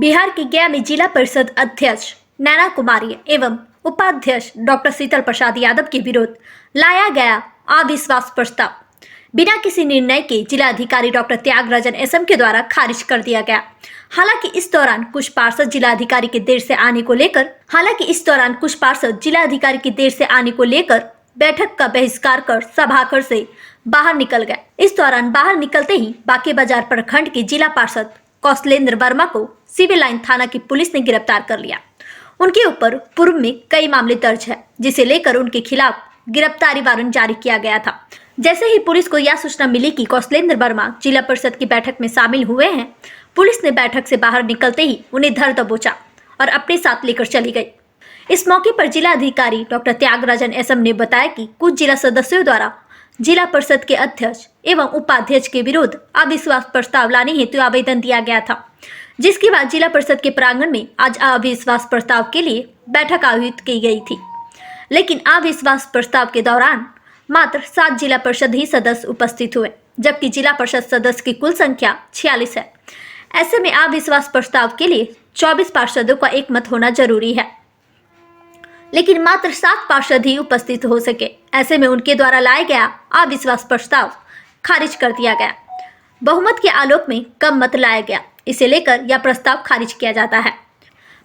बिहार के गया में जिला परिषद अध्यक्ष नैना कुमारी एवं उपाध्यक्ष डॉक्टर शीतल प्रसाद यादव के विरुद्ध लाया गया अविश्वास प्रस्ताव बिना किसी निर्णय के जिलाधिकारी डॉक्टर त्यागराजन एसएम के द्वारा खारिज कर दिया गया। हालांकि इस दौरान कुछ पार्षद जिलाधिकारी के देर से आने को लेकर बैठक का बहिष्कार कर सभागार से बाहर निकल गए। इस दौरान बाहर निकलते ही बाके बाजार प्रखंड के जिला पार्षद कौशलेंद्र वर्मा को सिविल लाइन थाना की पुलिस ने गिरफ्तार कर लिया। उनके ऊपर पूर्व में कई मामले दर्ज है, जिसे लेकर उनके खिलाफ गिरफ्तारी वारंट जारी किया गया था। जैसे ही पुलिस को यह सूचना मिली कि कौशलेंद्र वर्मा जिला परिषद की बैठक में शामिल हुए हैं, पुलिस ने बैठक से बाहर निकलते ही उन्हें धर दबोचा और अपने साथ लेकर चली गई। इस मौके पर जिला अधिकारी डॉक्टर त्यागराजन एसएम ने बताया कि कुछ जिला सदस्यों द्वारा जिला परिषद के अध्यक्ष एवं उपाध्यक्ष के विरुद्ध अविश्वास प्रस्ताव लाने हेतु आवेदन दिया गया था, जिसके बाद जिला परिषद के प्रांगण में आज अविश्वास प्रस्ताव के लिए बैठक आयोजित की गई थी। लेकिन अविश्वास प्रस्ताव के दौरान मात्र 7 जिला परिषद ही सदस्य उपस्थित हुए, जबकि जिला परिषद सदस्य की कुल संख्या 46 है। ऐसे में अविश्वास प्रस्ताव के लिए 24 पार्षदों का एक मत होना जरूरी है, लेकिन मात्र 7 पार्षद ही उपस्थित हो सके। ऐसे में उनके द्वारा लाया गया अविश्वास प्रस्ताव खारिज कर दिया गया। बहुमत के आलोक में कम मत लाया गया, इसे लेकर यह प्रस्ताव खारिज किया जाता है।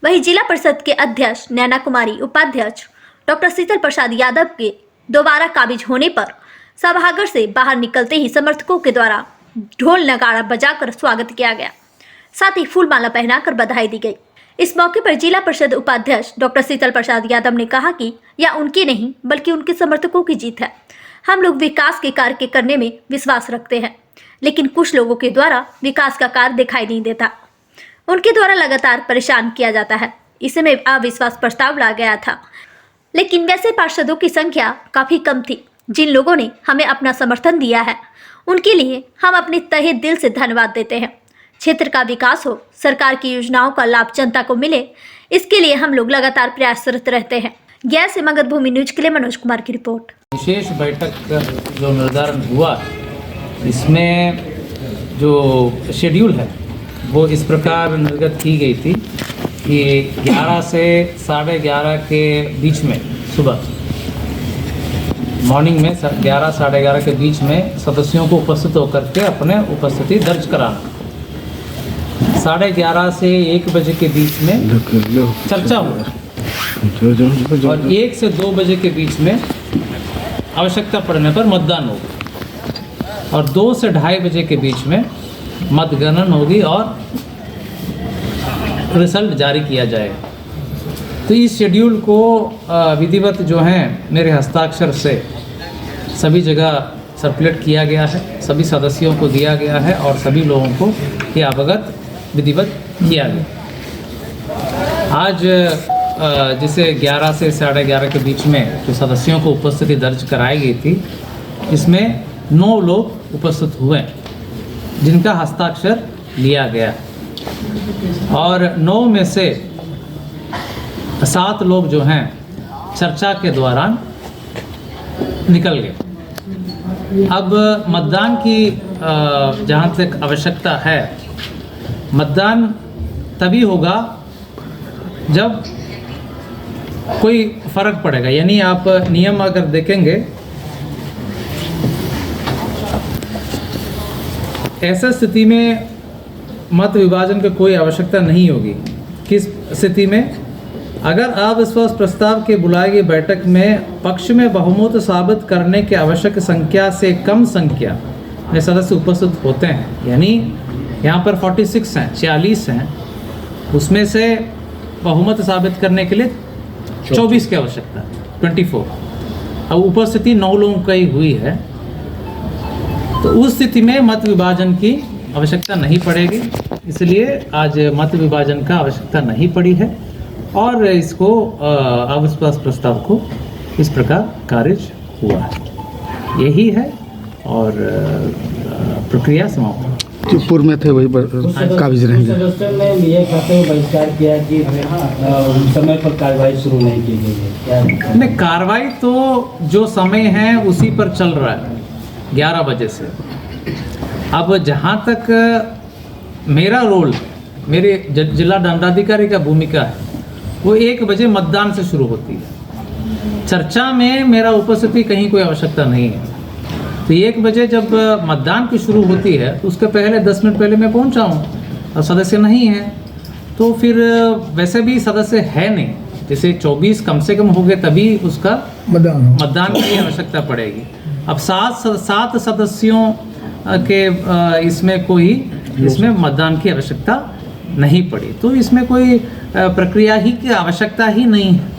वहीं जिला परिषद के अध्यक्ष नैना कुमारी, उपाध्यक्ष डॉक्टर शीतल प्रसाद यादव के दोबारा काबिज होने पर सभागार से बाहर निकलते ही समर्थकों के द्वारा ढोल नगाड़ा बजाकर स्वागत किया गया, साथ ही फूल माला पहनाकर बधाई दी गई। इस मौके पर जिला परिषद उपाध्यक्ष डॉक्टर शीतल प्रसाद यादव ने कहा कि यह उनकी नहीं बल्कि उनके समर्थकों की जीत है। हम लोग विकास के कार्य करने में विश्वास रखते हैं, लेकिन कुछ लोगों के द्वारा विकास का कार्य दिखाई नहीं देता। उनके द्वारा लगातार परेशान किया जाता है। इसमें अविश्वास प्रस्ताव लाया गया था, लेकिन वैसे पार्षदों की संख्या काफी कम थी। जिन लोगों ने हमें अपना समर्थन दिया है, उनके लिए हम अपने तहे दिल से धन्यवाद देते हैं। क्षेत्र का विकास हो, सरकार की योजनाओं का लाभ जनता को मिले, इसके लिए हम लोग लगातार प्रयासरत रहते हैं। गया से मगध भूमि न्यूज के लिए मनोज कुमार की रिपोर्ट। विशेष बैठक का जो निर्धारण हुआ, इसमें जो शेड्यूल है वो इस प्रकार निर्गत की गई थी कि 11 से 11:30 के बीच में, सुबह मॉर्निंग में 11 साढ़े 11 के बीच में सदस्यों को उपस्थित होकर के अपने उपस्थिति दर्ज कराना। 11:30 से 1 बजे के बीच में चर्चा हुआ और 1 से 2 बजे के बीच में आवश्यकता पड़ने पर मतदान होगा और 2 से 2:30 बजे के बीच में मतगणना होगी और रिजल्ट जारी किया जाएगा। तो इस शेड्यूल को विधिवत जो है मेरे हस्ताक्षर से सभी जगह सर्कुलेट किया गया है, सभी सदस्यों को दिया गया है और सभी लोगों को ये अवगत विधिवत किया गया। आज जिसे 11 से 11:30 के बीच में जो सदस्यों को उपस्थिति दर्ज कराई गई थी, इसमें 9 लोग उपस्थित हुए जिनका हस्ताक्षर लिया गया और 9 में से 7 लोग जो हैं चर्चा के दौरान निकल गए। अब मतदान की जहाँ तक आवश्यकता है, मतदान तभी होगा जब कोई फर्क पड़ेगा। यानी आप नियम अगर देखेंगे, ऐसा स्थिति में मत विभाजन की कोई आवश्यकता नहीं होगी। किस स्थिति में? अगर अविश्वास प्रस्ताव के बुलाई गई बैठक में पक्ष में बहुमत साबित करने की आवश्यक संख्या से कम संख्या में सदस्य उपस्थित होते हैं, यानी यहाँ पर 46 हैं, 46 हैं, उसमें से बहुमत साबित करने के लिए 24 की आवश्यकता है, 24। अब उपस्थिति 9 लोगों की हुई है, तो उस स्थिति में मत विभाजन की आवश्यकता नहीं पड़ेगी। इसलिए आज मत विभाजन का आवश्यकता नहीं पड़ी है और इसको अविश्वास प्रस्ताव को इस प्रकार खारिज हुआ है। यही है और प्रक्रिया समाप्त। जो पूर्व में थे वही काबिज रहेंगे। सदस्यों ने ये कहते हुए बहिष्कार किया कि समय पर कार्रवाई शुरू नहीं की गई है, क्या नहीं? कार्रवाई तो जो समय है उसी पर चल रहा है 11 बजे से। अब जहाँ तक मेरा रोल मेरे जिला दंडाधिकारी का भूमिका है वो 1 बजे मतदान से शुरू होती है। चर्चा में मेरा उपस्थिति कहीं कोई आवश्यकता नहीं है। तो 1 बजे जब मतदान की शुरू होती है तो उसके पहले 10 मिनट पहले मैं पहुंचा हूँ और सदस्य नहीं है, तो फिर वैसे भी सदस्य है नहीं, जैसे 24 कम से कम हो गए तभी उसका मतदान की आवश्यकता पड़ेगी। अब 7 सदस्यों के इसमें मतदान की आवश्यकता नहीं पड़ी, तो इसमें कोई प्रक्रिया ही की आवश्यकता ही नहीं है।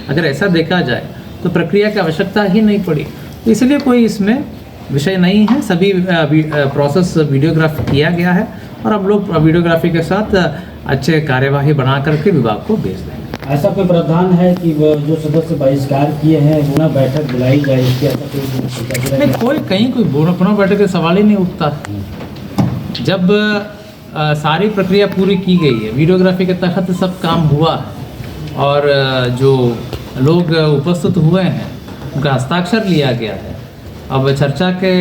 अगर ऐसा देखा जाए तो प्रक्रिया की आवश्यकता ही नहीं पड़ी, तो इसलिए कोई इसमें विषय नहीं है। सभी प्रोसेस वीडियोग्राफी किया गया है और अब लोग वीडियोग्राफी के साथ अच्छे कार्यवाही बना करके विभाग को भेज देंगे। ऐसा कोई प्रावधान है कि वो जो सदस्य बहिष्कार किए हैं पुनः बैठक बुलाई जाए, इसकी ऐसा कोई नहीं, कोई कहीं कोई पुनः बैठक का सवाल ही नहीं उठता। जब सारी प्रक्रिया पूरी की गई है, वीडियोग्राफी के तहत सब काम हुआ है और जो लोग उपस्थित हुए हैं उनका हस्ताक्षर लिया गया है, अब चर्चा के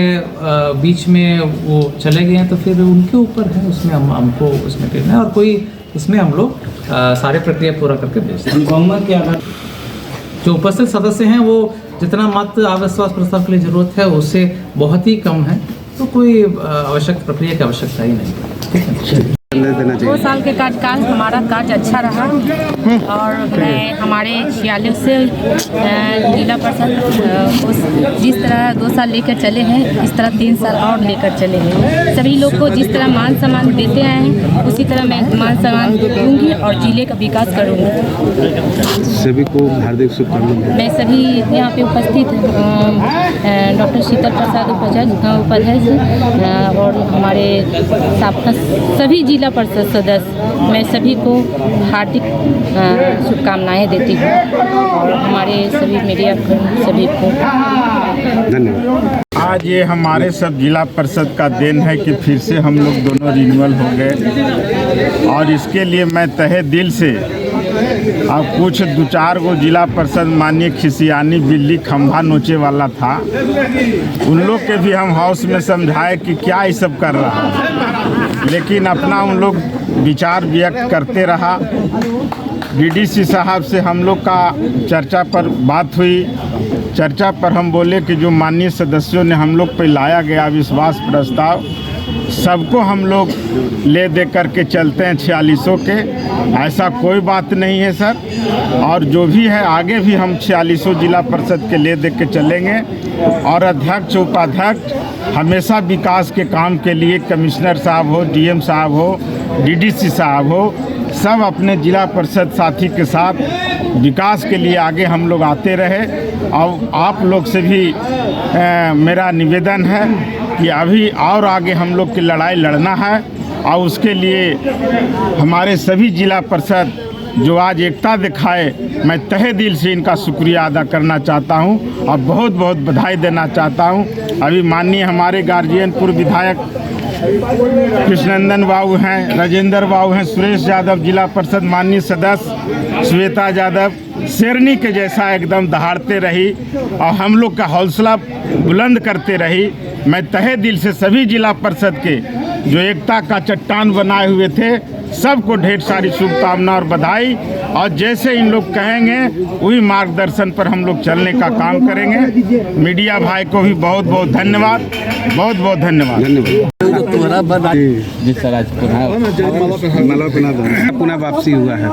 बीच में वो चले गए हैं तो फिर उनके ऊपर है, उसमें हमको उसमें करना है और कोई इसमें हम लोग सारे प्रक्रिया पूरा करके भेजते हैं। बहुमत के आधार जो उपस्थित सदस्य हैं वो जितना मत अविश्वास प्रस्ताव के लिए जरूरत है उससे बहुत ही कम है, तो कोई आवश्यक प्रक्रिया की आवश्यकता ही नहीं है। ठीक है। 2 साल के कार्यकाल हमारा कार्य अच्छा रहा और मैं हमारे 46 से जिला परिषद जिस तरह 2 साल लेकर चले हैं इस तरह 3 साल और लेकर चले हैं। सभी लोग को जिस तरह मान सम्मान देते आए हैं उसी तरह मैं मान सम्मान दूंगी और जिले का विकास करूंगी। सभी को हार्दिक शुभकामनाएं। मैं सभी यहाँ पे उपस्थित डॉक्टर शीतल प्रसाद उपाध्याय और हमारे सभी जिला परिषद सदस्य, मैं सभी को हार्दिक शुभकामनाएं देती हूँ और हमारे सभी मीडिया सभी को धन्यवाद। आज ये हमारे सब जिला परिषद का देन है कि फिर से हम लोग दोनों रिन्यूअल हो गए और इसके लिए मैं तहे दिल से अब कुछ 2-4 गो जिला परिषद माननीय खिसियानी बिल्ली खंभा नोचे वाला था, उन लोग के भी हम हाउस में समझाए कि क्या ये सब कर रहा है, लेकिन अपना उन लोग विचार व्यक्त करते रहा। डीडीसी साहब से हम लोग का चर्चा पर बात हुई, चर्चा पर हम बोले कि जो माननीय सदस्यों ने हम लोग पे लाया गया विश्वास प्रस्ताव सबको हम लोग ले दे करके चलते हैं 46 के, ऐसा कोई बात नहीं है सर। और जो भी है आगे भी हम 46 जिला परिषद के ले दे के चलेंगे और अध्यक्ष उपाध्यक्ष हमेशा विकास के काम के लिए कमिश्नर साहब हो, डीएम साहब हो, डीडीसी साहब हो, सब अपने जिला परिषद साथी के साथ विकास के लिए आगे हम लोग आते रहे। और आप लोग से भी मेरा निवेदन है कि अभी और आगे हम लोग की लड़ाई लड़ना है और उसके लिए हमारे सभी जिला परिषद जो आज एकता दिखाए, मैं तहे दिल से इनका शुक्रिया अदा करना चाहता हूं और बहुत बहुत बधाई देना चाहता हूं। अभी माननीय हमारे गार्जियन पूर्व विधायक कृष्णनंदन बाबू हैं, राजेंद्र बाबू हैं, सुरेश यादव जिला परिषद माननीय सदस्य श्वेता यादव शेरनी के जैसा एकदम दहाड़ते रही और हम लोग का हौसला बुलंद करते रही। मैं तहे दिल से सभी जिला परिषद के जो एकता का चट्टान बनाए हुए थे सबको ढेर सारी शुभकामना और बधाई, और जैसे इन लोग कहेंगे वही मार्गदर्शन पर हम लोग चलने का काम करेंगे। मीडिया भाई को भी बहुत बहुत धन्यवाद, बहुत बहुत धन्यवाद। पुनः वापसी हुआ है,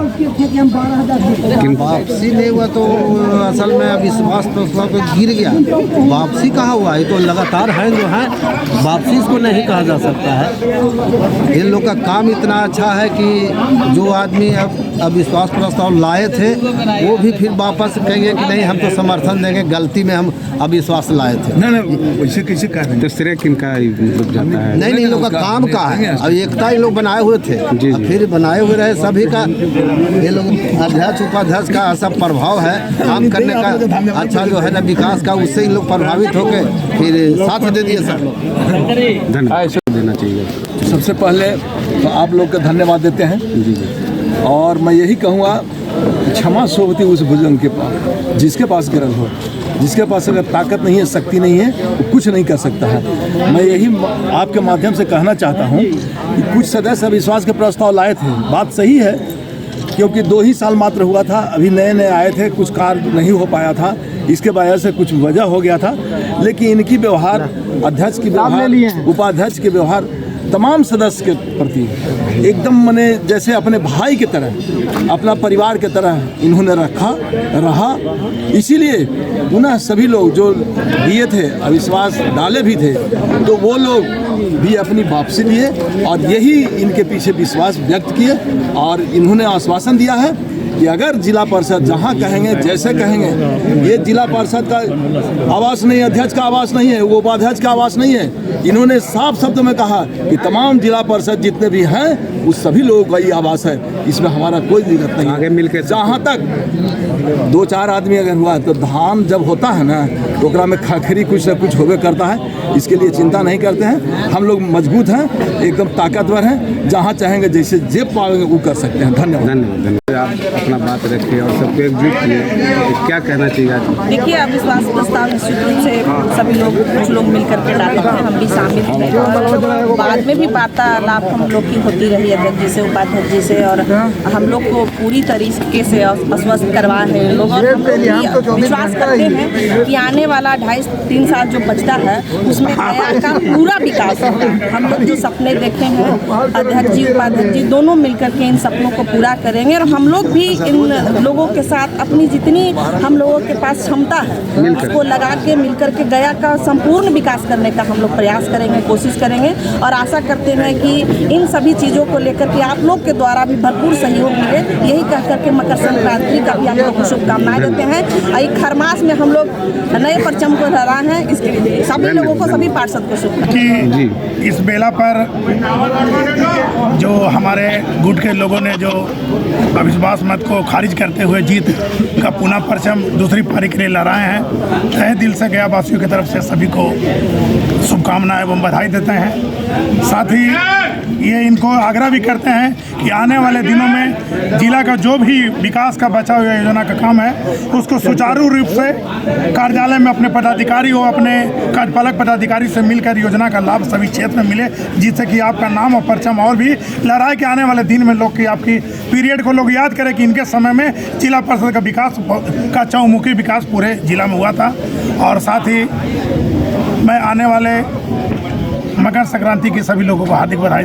वापसी नहीं हुआ तो असल में अब विश्वास प्रस्ताव पे गिर गया। वापसी कहाँ हुआ, ये तो लगातार है जो है, वापसी इसको नहीं कहा जा सकता है। इन लोग का काम इतना अच्छा है कि जो आदमी अब विश्वास प्रस्ताव लाए थे वो भी फिर वापस कहेंगे कि नहीं हम तो समर्थन देंगे, गलती में हम अविश्वास लाए थे। वैसे कैसे कह रहे हैं, तो श्रेय किनका जाता है? नहीं, इन लोग का काम का है। अब एकता इन लोग बनाए हुए थे, अब फिर बनाए हुए रहे सभी का, ये लोग अध्यक्ष उपाध्यक्ष का ऐसा प्रभाव है काम करने का अच्छा जो है ना विकास का, उससे इन लोग प्रभावित होकर फिर साथ दे दिए सब लोग। धन्यवाद देना चाहिए। सबसे पहले तो आप लोग का धन्यवाद देते हैं और मैं यही कहूँगा क्षमा सोवती उस बुजुर्ग के पास जिसके पास गिरल हो, जिसके पास अगर ताकत नहीं है, शक्ति नहीं है, वो कुछ नहीं कर सकता है। मैं यही आपके माध्यम से कहना चाहता हूँ कि कुछ सदस्य अविश्वास के प्रस्ताव लाए थे, बात सही है, क्योंकि 2 ही साल मात्र हुआ था, अभी नए नए आए थे, कुछ कार्य नहीं हो पाया था, इसके वजह से कुछ वजह हो गया था। लेकिन इनकी व्यवहार, अध्यक्ष की व्यवहार, उपाध्यक्ष के व्यवहार तमाम सदस्य के प्रति एकदम मने जैसे अपने भाई की तरह, अपना परिवार की तरह इन्होंने रहा। इसीलिए पुनः सभी लोग जो दिए थे, अविश्वास डाले भी थे, तो वो लोग भी अपनी वापसी लिए और यही इनके पीछे विश्वास व्यक्त किए। और इन्होंने आश्वासन दिया है कि अगर जिला परिषद जहाँ कहेंगे, जैसे कहेंगे, ये जिला परिषद का आवास नहीं, अध्यक्ष का आवास नहीं है, वो उपाध्यक्ष का आवास नहीं है। इन्होंने साफ शब्द में कहा कि तमाम जिला परिषद जितने भी हैं वो सभी लोगों का ही आवास है, इसमें हमारा कोई दिक्कत नहीं। आगे मिलकर जहाँ तक 2-4 आदमी अगर हुआ तो धान जब होता है ना, तो ओकरा में खखरी कुछ न कुछ होवे करता है। इसके लिए चिंता नहीं करते हैं, हम लोग मजबूत हैं, एकदम ताकतवर हैं, जहाँ चाहेंगे जैसे जे पाएंगे वो कर सकते हैं। धन्यवाद। धन्यवाद। आप अपना बात रखिए और सबको एकजुट किए, तो क्या कहना चाहिए आज? देखिए, अविश्वास प्रस्ताव निश्चित रूप से सभी लोग, कुछ लोग मिलकर के डाले थे, हम भी शामिल थे। और बाद में भी वार्तालाप हम लोग की होती रही अध्यक्ष जी से, उपाध्यक्ष जी से, और हम लोग को पूरी तरीके से आश्वस्त करवा रहे लोग। और हम लोग विश्वास करते हैं कि आने वाला 2.5-3 साल जो बचता है उसमें गया का पूरा विकास होगा। हम लोग जो सपने देखे हैं, अध्यक्ष जी, उपाध्यक्ष जी दोनों मिलकर के इन सपनों को पूरा करेंगे। और हम लोग भी इन लोगों के साथ अपनी जितनी हम लोगों के पास क्षमता है उसको लगा के मिलकर के गया का संपूर्ण विकास करने का हम लोग प्रयास करेंगे, कोशिश करेंगे। और आशा करते हैं कि इन सभी चीज़ों को लेकर के आप लोग के द्वारा भी भरपूर सहयोग मिले। यही कह करके मकर संक्रांति का भी हम लोग को शुभकामनाएं देते हैं। और खरमास में हम लोग नए परचम को लहरा हैं, इसके लिए सभी लोगों को, सभी पार्षद को शुभकामनाएं। इस बेला पर जो हमारे गुट के लोगों ने जो अविश्वास मत को खारिज करते हुए जीत का पुनः परचम दूसरी पारी के लिए लहराए हैं, तहे दिल से गया वासियों की तरफ से सभी को शुभकामनाएं एवं बधाई देते हैं। साथ ही ये इनको आग्रह भी करते हैं कि आने वाले दिनों में जिला का जो भी विकास का बचा हुआ योजना का काम है उसको सुचारू रूप से कार्यालय में अपने पदाधिकारी और अपने कार्यपालक पदाधिकारी से मिलकर योजना का लाभ सभी क्षेत्र में मिले, जिससे कि आपका नाम और परचम और भी लहराए कि आने वाले दिन में लोग की आपकी पीरियड को लोग याद करें कि इनके समय में जिला परिषद का विकास का चहुमुखी विकास पूरे जिला में हुआ था। और साथ ही मैं आने वाले मकर संक्रांति की सभी लोगों को हार्दिक बधाई